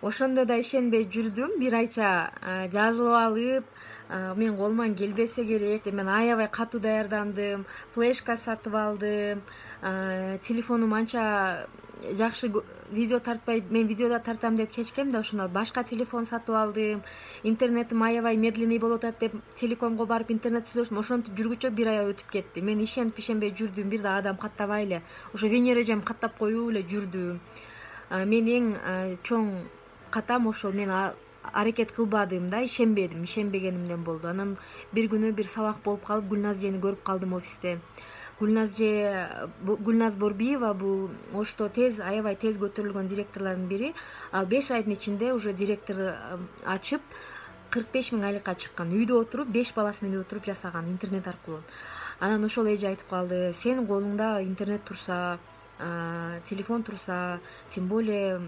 Ошондо да ишенбей жүрдүм. Бир айча жазылып алып, мен колуман келбесе керек деп мен аябай катуу даярдандым. Флешка сатып алдым. Телефонум анча жакшы видео тартпай, мен видеода тартам деп чечкем да ошондо башка телефон сатып алдым. Интернетим аябай медленный болуп атат деп телекомго барып интернет сүйлөштүм. Ошентип жүргүчө бир ай өтүп кетти. Мен ишенип ишенбей жүрдүм. Бир да адам каттабай эле, ошо Венера эжем каттап коюп эле жүрдүм. Мен эң чоң катам ошол, мен аракет кылбадым да, ишенбегенимден болду. Анан бир күнү бир сабак болуп калып, Гүлназ эжени көрүп калдым офисте. Гүлназ Борбиева бул Ошто аябай тез көтөрүлгөн директорлордун бири. Ал 5 айдын ичинде уже директор ачып 45 000 айлыкка чыккан. Үйдө отуруп 5 баласы менен отуруп жасаган интернет аркылуу. Анан ошол эже айтып калды: сенин колуңда интернет турса, телефон турса, тем более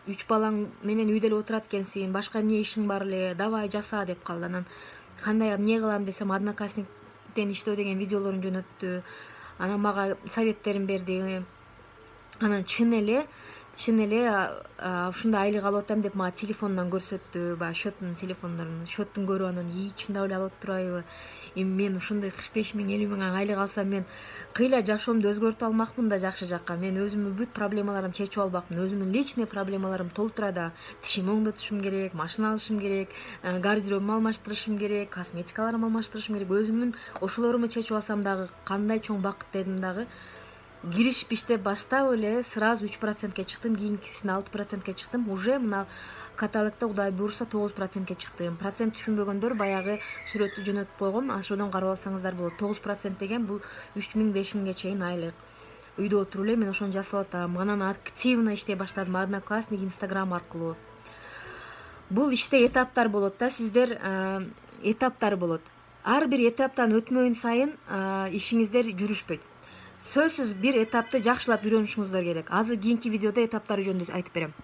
3 балаң менен үйдө эле отурат экенсиң, башка эмне ишиң бар эле, давай жаса деп калды. Анан кандай эмне кылам десем, Одноклассниктен иштөө деген видеолорун жөнөттү. Анан мага советтерин берди. Анан чын эле ушундай айлык алып атам деп мага телефонунан көрсөттү, баягы счеттун көрүп, анан чындап эле алып атпайбы. Эми мен ушундай 45 000 50 000 айлык алсам, мен кыйла жашоомду өзгөртүп алмакмын да жакшы жакка. Мен өзүмдүн бүт проблемаларымды чечип албакмын. Өзүмдүн личный проблемаларым толтура да. Тишимди оңдотушум керек, машина алышым керек, гардеробумду алмаштырышым керек, косметикаларымды алмаштырышым керек. Өзүмдүн ошолорумду чечип алсам дагы кандай чоң бакыт дедим дагы. Киришип иштеп баштап эле сразу 3%ке чыктым, кийинкисине 6%ке чыктым. Уже мына каталогто Кудай буйруса 9%ке чыктым. Процент түшүнбөгөндөр баягы сүрөттү жөнөтүп койгом, ошодон карап алсаңыздар болот. 9% деген бул 3000-5000ге чейин айлык. Үйдө отуруп эле мен ошону жасап атам. Анан активно иштей баштадым Одноклассник, Инстаграм аркылуу. Бул иште этаптар болот да, сиздер этаптар болот. Ар бир этаптан өтмөйүн сайын ишиңиздер жүрүшпөйт. Сөзсүз бир этапты жакшылап үйрөнүшүңүздөр керек. Азыр кийинки видеодо этаптары жөнүндө айтып берем.